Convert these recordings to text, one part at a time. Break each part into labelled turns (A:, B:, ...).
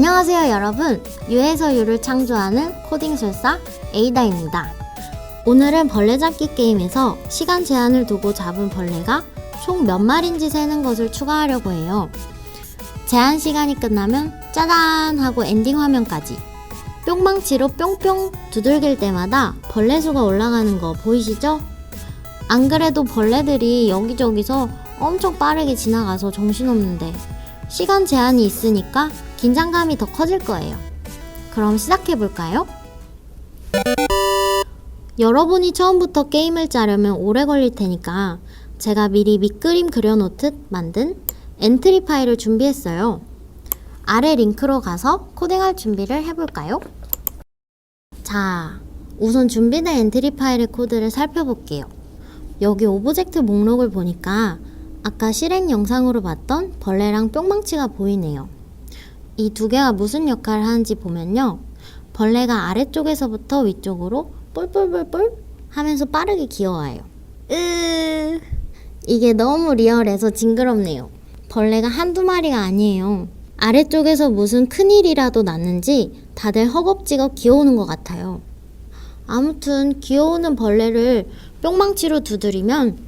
A: 안녕하세요 여러분, 유에서 유를 창조하는 코딩술사 에이다입니다. 오늘은 벌레 잡기 게임에서 시간 제한을 두고 잡은 벌레가 총 몇 마리인지 세는 것을 추가하려고 해요. 제한 시간이 끝나면 짜잔 하고 엔딩 화면까지 뿅망치로 뿅뿅 두들길 때마다 벌레 수가 올라가는 거 보이시죠? 안 그래도 벌레들이 여기저기서 엄청 빠르게 지나가서 정신없는데 시간 제한이 있으니까 긴장감이 더 커질 거예요. 그럼 시작해볼까요? 여러분이 처음부터 게임을 짜려면 오래 걸릴 테니까 제가 미리 밑그림 그려놓듯 만든 엔트리 파일을 준비했어요. 아래 링크로 가서 코딩할 준비를 해볼까요? 자, 우선 준비된 엔트리 파일의 코드를 살펴볼게요. 여기 오브젝트 목록을 보니까 아까 실행 영상으로 봤던 벌레랑 뿅망치가 보이네요. 이 두 개가 무슨 역할을 하는지 보면요. 벌레가 아래쪽에서부터 위쪽으로 뿔뿔뿔뿔 하면서 빠르게 기어와요. 이게 너무 리얼해서 징그럽네요. 벌레가 한두 마리가 아니에요. 아래쪽에서 무슨 큰일이라도 났는지 다들 허겁지겁 기어오는 것 같아요. 아무튼 기어오는 벌레를 뿅망치로 두드리면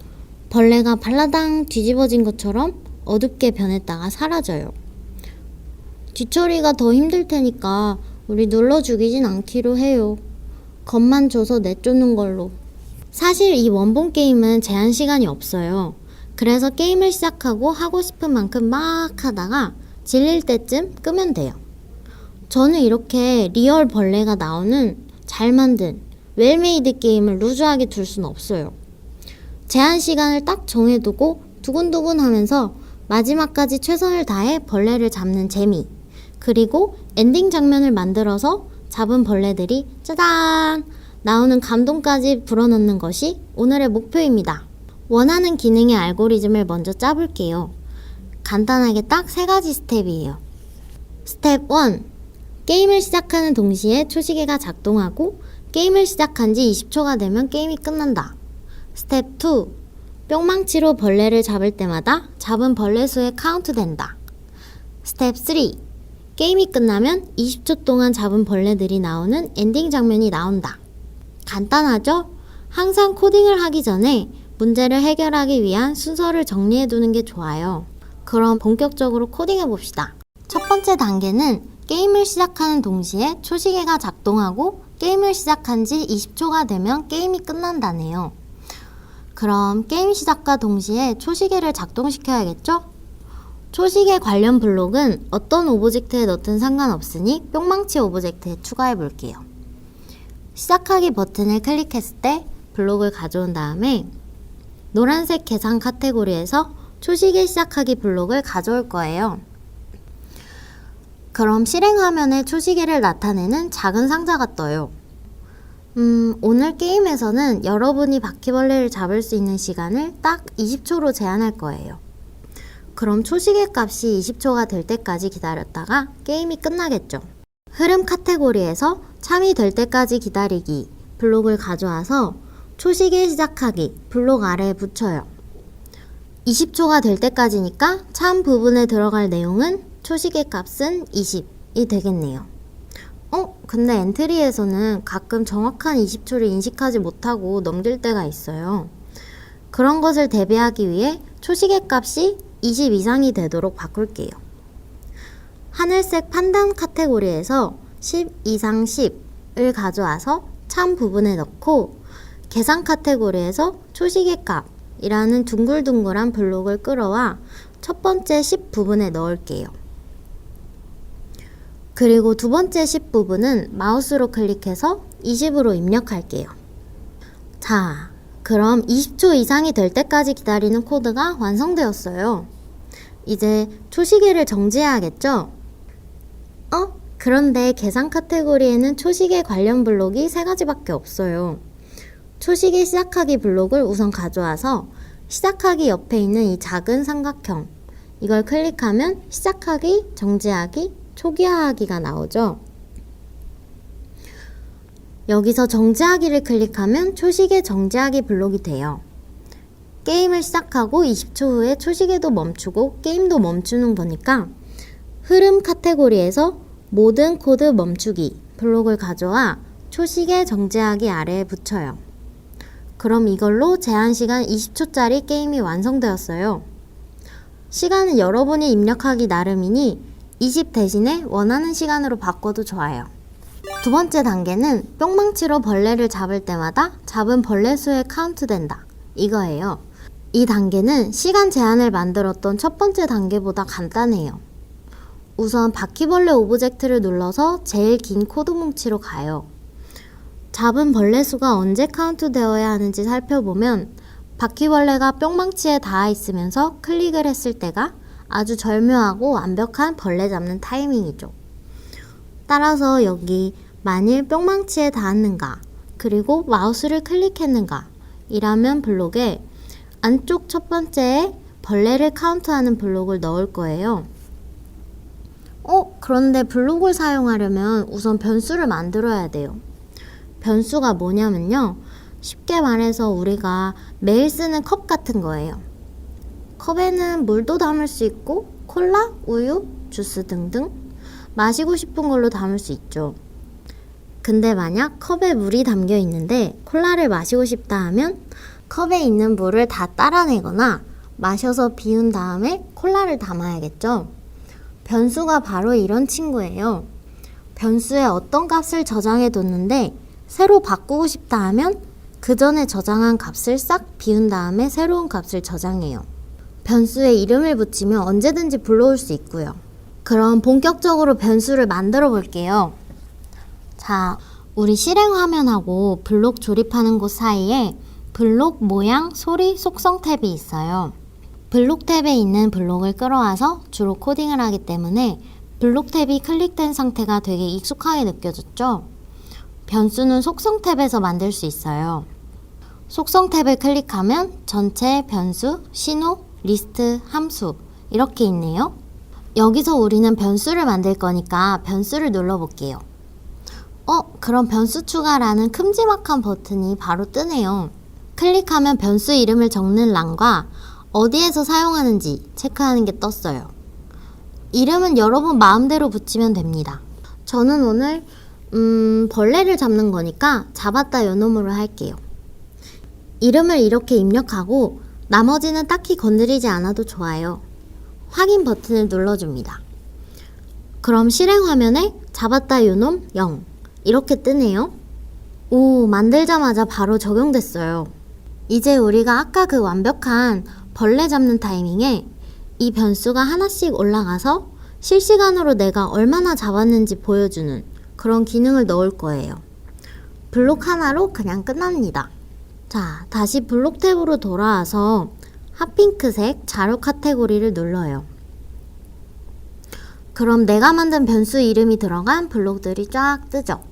A: 벌레가 발라당 뒤집어진 것처럼 어둡게 변했다가 사라져요. 뒤처리가 더 힘들 테니까 우리 눌러 죽이진 않기로 해요. 겁만 줘서 내쫓는 걸로. 사실 이 원본 게임은 제한 시간이 없어요. 그래서 게임을 시작하고 하고 싶은 만큼 막 하다가 질릴 때쯤 끄면 돼요. 저는 이렇게 리얼 벌레가 나오는 잘 만든 웰메이드 게임을 루즈하게 둘 순 없어요. 제한 시간을 딱 정해두고 두근두근 하면서 마지막까지 최선을 다해 벌레를 잡는 재미, 그리고 엔딩 장면을 만들어서 잡은 벌레들이 짜잔 나오는 감동까지 불어넣는 것이 오늘의 목표입니다. 원하는 기능의 알고리즘을 먼저 짜볼게요. 간단하게 딱 3가지 스텝이에요. 스텝 1. 게임을 시작하는 동시에 초시계가 작동하고 게임을 시작한 지 20초가 되면 게임이 끝난다. 스텝 2. 뿅망치로 벌레를 잡을 때마다 잡은 벌레 수에 카운트 된다. 스텝 3. 게임이 끝나면 20초 동안 잡은 벌레들이 나오는 엔딩 장면이 나온다. 간단하죠? 항상 코딩을 하기 전에 문제를 해결하기 위한 순서를 정리해두는 게 좋아요. 그럼 본격적으로 코딩해봅시다. 첫 번째 단계는 게임을 시작하는 동시에 초시계가 작동하고 게임을 시작한 지 20초가 되면 게임이 끝난다네요. 그럼 게임 시작과 동시에 초시계를 작동시켜야겠죠? 초시계 관련 블록은 어떤 오브젝트에 넣든 상관없으니 뿅망치 오브젝트에 추가해 볼게요. 시작하기 버튼을 클릭했을 때 블록을 가져온 다음에 노란색 계산 카테고리에서 초시계 시작하기 블록을 가져올 거예요. 그럼 실행 화면에 초시계를 나타내는 작은 상자가 떠요. 오늘 게임에서는 여러분이 바퀴벌레를 잡을 수 있는 시간을 딱 20초로 제한할 거예요. 그럼 초시계 값이 20초가 될 때까지 기다렸다가 게임이 끝나겠죠. 흐름 카테고리에서 참이 될 때까지 기다리기 블록을 가져와서 초시계 시작하기 블록 아래에 붙여요. 20초가 될 때까지니까 참 부분에 들어갈 내용은 초시계 값은 20이 되겠네요. 근데 엔트리에서는 가끔 정확한 20초를 인식하지 못하고 넘길 때가 있어요. 그런 것을 대비하기 위해 초시계 값이 20 이상이 되도록 바꿀게요. 하늘색 판단 카테고리에서 10 이상 10을 가져와서 참 부분에 넣고 계산 카테고리에서 초시계 값이라는 둥글둥글한 블록을 끌어와 첫 번째 10 부분에 넣을게요. 그리고 두 번째 10 부분은 마우스로 클릭해서 20으로 입력할게요. 자, 그럼 20초 이상이 될 때까지 기다리는 코드가 완성되었어요. 이제 초시계를 정지해야겠죠? 그런데 계산 카테고리에는 초시계 관련 블록이 3가지밖에 없어요. 초시계 시작하기 블록을 우선 가져와서 시작하기 옆에 있는 이 작은 삼각형, 이걸 클릭하면 시작하기, 정지하기, 초기화하기가 나오죠. 여기서 정지하기를 클릭하면 초시계 정지하기 블록이 돼요. 게임을 시작하고 20초 후에 초시계도 멈추고 게임도 멈추는 거니까 흐름 카테고리에서 모든 코드 멈추기 블록을 가져와 초시계 정지하기 아래에 붙여요. 그럼 이걸로 제한시간 20초짜리 게임이 완성되었어요. 시간은 여러분이 입력하기 나름이니 20 대신에 원하는 시간으로 바꿔도 좋아요. 두 번째 단계는 뿅망치로 벌레를 잡을 때마다 잡은 벌레 수에 카운트된다. 이거예요. 이 단계는 시간 제한을 만들었던 첫 번째 단계보다 간단해요. 우선 바퀴벌레 오브젝트를 눌러서 제일 긴 코드 뭉치로 가요. 잡은 벌레 수가 언제 카운트 되어야 하는지 살펴보면 바퀴벌레가 뿅망치에 닿아 있으면서 클릭을 했을 때가 아주 절묘하고 완벽한 벌레 잡는 타이밍이죠. 따라서 여기 만일 뿅망치에 닿았는가 그리고 마우스를 클릭했는가 이라면 블록에 안쪽 첫 번째에 벌레를 카운트하는 블록을 넣을 거예요. 그런데 블록을 사용하려면 우선 변수를 만들어야 돼요. 변수가 뭐냐면요. 쉽게 말해서 우리가 매일 쓰는 컵 같은 거예요. 컵에는 물도 담을 수 있고 콜라, 우유, 주스 등등 마시고 싶은 걸로 담을 수 있죠. 근데 만약 컵에 물이 담겨 있는데 콜라를 마시고 싶다 하면 컵에 있는 물을 다 따라내거나 마셔서 비운 다음에 콜라를 담아야겠죠. 변수가 바로 이런 친구예요. 변수에 어떤 값을 저장해 뒀는데 새로 바꾸고 싶다 하면 그 전에 저장한 값을 싹 비운 다음에 새로운 값을 저장해요. 변수에 이름을 붙이면 언제든지 불러올 수 있고요. 그럼 본격적으로 변수를 만들어 볼게요. 자, 우리 실행 화면하고 블록 조립하는 곳 사이에 블록 모양, 소리, 속성 탭이 있어요. 블록 탭에 있는 블록을 끌어와서 주로 코딩을 하기 때문에 블록 탭이 클릭된 상태가 되게 익숙하게 느껴졌죠? 변수는 속성 탭에서 만들 수 있어요. 속성 탭을 클릭하면 전체, 변수, 신호, 리스트, 함수 이렇게 있네요. 여기서 우리는 변수를 만들 거니까 변수를 눌러볼게요. 그럼 변수 추가라는 큼지막한 버튼이 바로 뜨네요. 클릭하면 변수 이름을 적는 란과 어디에서 사용하는지 체크하는 게 떴어요. 이름은 여러분 마음대로 붙이면 됩니다. 저는 오늘 벌레를 잡는 거니까 잡았다 요놈으로 할게요. 이름을 이렇게 입력하고 나머지는 딱히 건드리지 않아도 좋아요. 확인 버튼을 눌러줍니다. 그럼 실행 화면에 잡았다 요놈 0 이렇게 뜨네요. 오, 만들자마자 바로 적용됐어요. 이제 우리가 아까 그 완벽한 벌레 잡는 타이밍에 이 변수가 하나씩 올라가서 실시간으로 내가 얼마나 잡았는지 보여주는 그런 기능을 넣을 거예요. 블록 하나로 그냥 끝납니다. 자, 다시 블록 탭으로 돌아와서 핫핑크색 자료 카테고리를 눌러요. 그럼 내가 만든 변수 이름이 들어간 블록들이 쫙 뜨죠.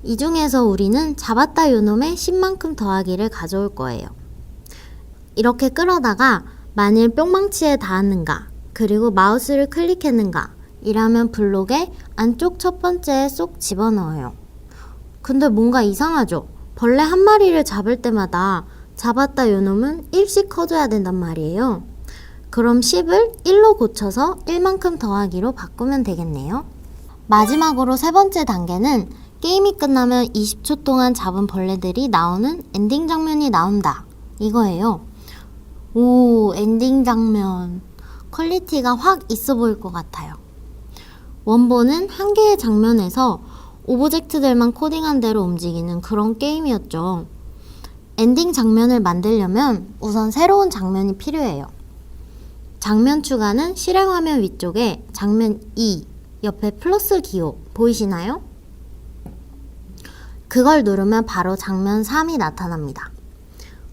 A: 이 중에서 우리는 잡았다 요놈의 10만큼 더하기를 가져올 거예요. 이렇게 끌어다가 만일 뿅망치에 닿았는가 그리고 마우스를 클릭했는가 이라면 블록의 안쪽 첫 번째에 쏙 집어넣어요. 근데 뭔가 이상하죠? 벌레 한 마리를 잡을 때마다 잡았다 요놈은 1씩 커져야 된단 말이에요. 그럼 10을 1로 고쳐서 1만큼 더하기로 바꾸면 되겠네요. 마지막으로 세 번째 단계는 게임이 끝나면 20초 동안 잡은 벌레들이 나오는 엔딩 장면이 나온다. 이거예요. 오, 엔딩 장면. 퀄리티가 확 있어 보일 것 같아요. 원본은 한 개의 장면에서 오브젝트들만 코딩한 대로 움직이는 그런 게임이었죠. 엔딩 장면을 만들려면 우선 새로운 장면이 필요해요. 장면 추가는 실행 화면 위쪽에 장면 2 옆에 플러스 기호 보이시나요? 그걸 누르면 바로 장면 3이 나타납니다.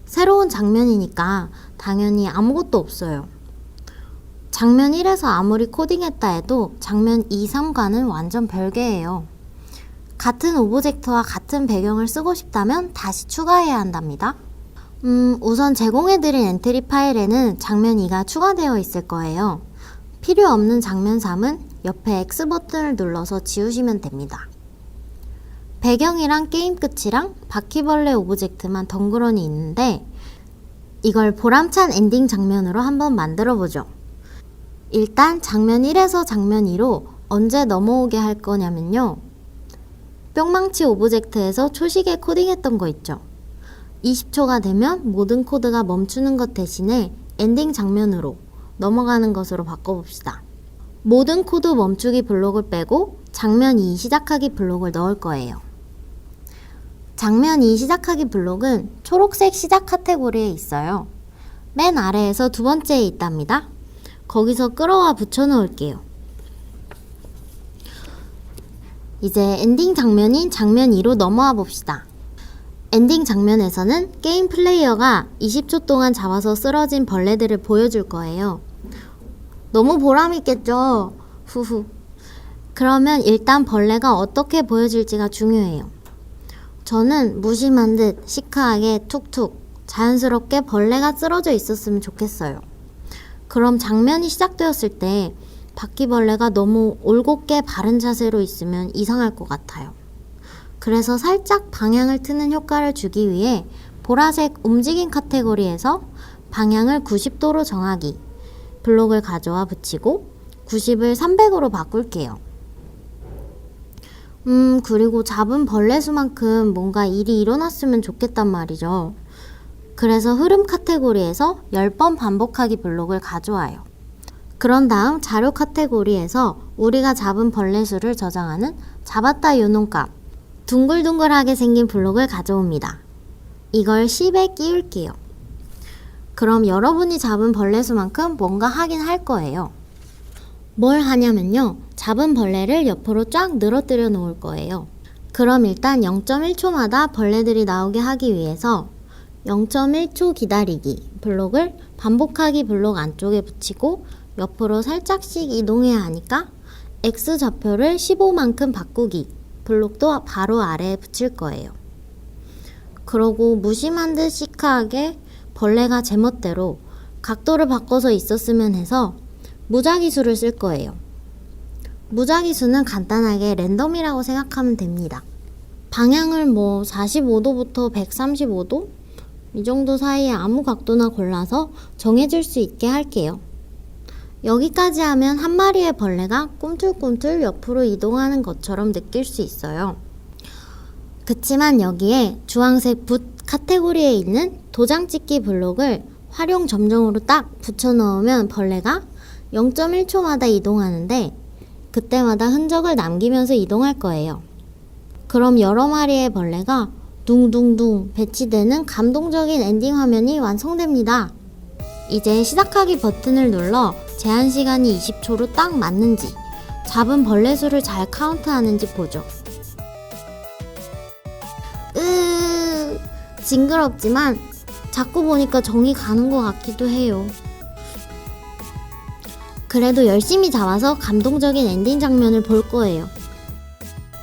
A: 새로운 장면이니까 당연히 아무것도 없어요. 장면 1에서 아무리 코딩했다 해도 장면 2, 3과는 완전 별개예요. 같은 오브젝트와 같은 배경을 쓰고 싶다면 다시 추가해야 한답니다. 우선 제공해드린 엔트리 파일에는 장면 2가 추가되어 있을 거예요. 필요 없는 장면 3은 옆에 X 버튼을 눌러서 지우시면 됩니다. 배경이랑 게임 끝이랑 바퀴벌레 오브젝트만 덩그러니 있는데 이걸 보람찬 엔딩 장면으로 한번 만들어 보죠. 일단 장면 1에서 장면 2로 언제 넘어오게 할 거냐면요. 뿅망치 오브젝트에서 초시계 코딩했던 거 있죠. 20초가 되면 모든 코드가 멈추는 것 대신에 엔딩 장면으로 넘어가는 것으로 바꿔봅시다. 모든 코드 멈추기 블록을 빼고 장면 2 시작하기 블록을 넣을 거예요. 장면 2 시작하기 블록은 초록색 시작 카테고리에 있어요. 맨 아래에서 두 번째에 있답니다. 거기서 끌어와 붙여 놓을게요. 이제 엔딩 장면인 장면 2로 넘어와 봅시다. 엔딩 장면에서는 게임 플레이어가 20초 동안 잡아서 쓰러진 벌레들을 보여줄 거예요. 너무 보람있겠죠? 후후. 그러면 일단 벌레가 어떻게 보여질지가 중요해요. 저는 무심한 듯 시크하게 툭툭 자연스럽게 벌레가 쓰러져 있었으면 좋겠어요. 그럼 장면이 시작되었을 때 바퀴벌레가 너무 올곧게 바른 자세로 있으면 이상할 것 같아요. 그래서 살짝 방향을 트는 효과를 주기 위해 보라색 움직임 카테고리에서 방향을 90도로 정하기 블록을 가져와 붙이고 90을 300으로 바꿀게요. 그리고 잡은 벌레 수만큼 뭔가 일이 일어났으면 좋겠단 말이죠. 그래서 흐름 카테고리에서 10번 반복하기 블록을 가져와요. 그런 다음 자료 카테고리에서 우리가 잡은 벌레 수를 저장하는 잡았다 요놈값 둥글둥글하게 생긴 블록을 가져옵니다. 이걸 10에 끼울게요. 그럼 여러분이 잡은 벌레 수만큼 뭔가 하긴 할 거예요. 뭘 하냐면요. 잡은 벌레를 옆으로 쫙 늘어뜨려 놓을 거예요. 그럼 일단 0.1초마다 벌레들이 나오게 하기 위해서 0.1초 기다리기 블록을 반복하기 블록 안쪽에 붙이고 옆으로 살짝씩 이동해야 하니까 X 좌표를 15만큼 바꾸기 블록도 바로 아래에 붙일 거예요. 그러고 무심한 듯 시크하게 벌레가 제멋대로 각도를 바꿔서 있었으면 해서 무작위수를 쓸 거예요. 무작위수는 간단하게 랜덤이라고 생각하면 됩니다. 방향을 45도부터 135도? 이 정도 사이에 아무 각도나 골라서 정해질 수 있게 할게요. 여기까지 하면 한 마리의 벌레가 꿈틀꿈틀 옆으로 이동하는 것처럼 느낄 수 있어요. 그치만 여기에 주황색 붓 카테고리에 있는 도장 찍기 블록을 활용 점정으로 딱 붙여 넣으면 벌레가 0.1초마다 이동하는데 그때마다 흔적을 남기면서 이동할 거예요. 그럼 여러 마리의 벌레가 둥둥둥 배치되는 감동적인 엔딩 화면이 완성됩니다. 이제 시작하기 버튼을 눌러 제한 시간이 20초로 딱 맞는지 잡은 벌레 수를 잘 카운트하는지 보죠. 징그럽지만 자꾸 보니까 정이 가는 것 같기도 해요. 그래도 열심히 잡아서 감동적인 엔딩 장면을 볼 거예요.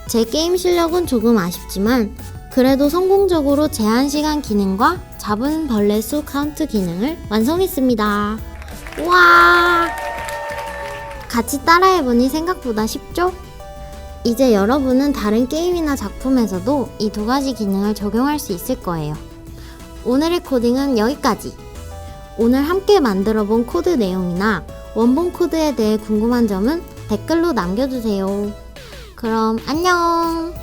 A: 제 게임 실력은 조금 아쉽지만 그래도 성공적으로 제한 시간 기능과 잡은 벌레 수 카운트 기능을 완성했습니다. 우와! 같이 따라해보니 생각보다 쉽죠? 이제 여러분은 다른 게임이나 작품에서도 이 두 가지 기능을 적용할 수 있을 거예요. 오늘의 코딩은 여기까지! 오늘 함께 만들어본 코드 내용이나 원본 코드에 대해 궁금한 점은 댓글로 남겨주세요. 그럼 안녕!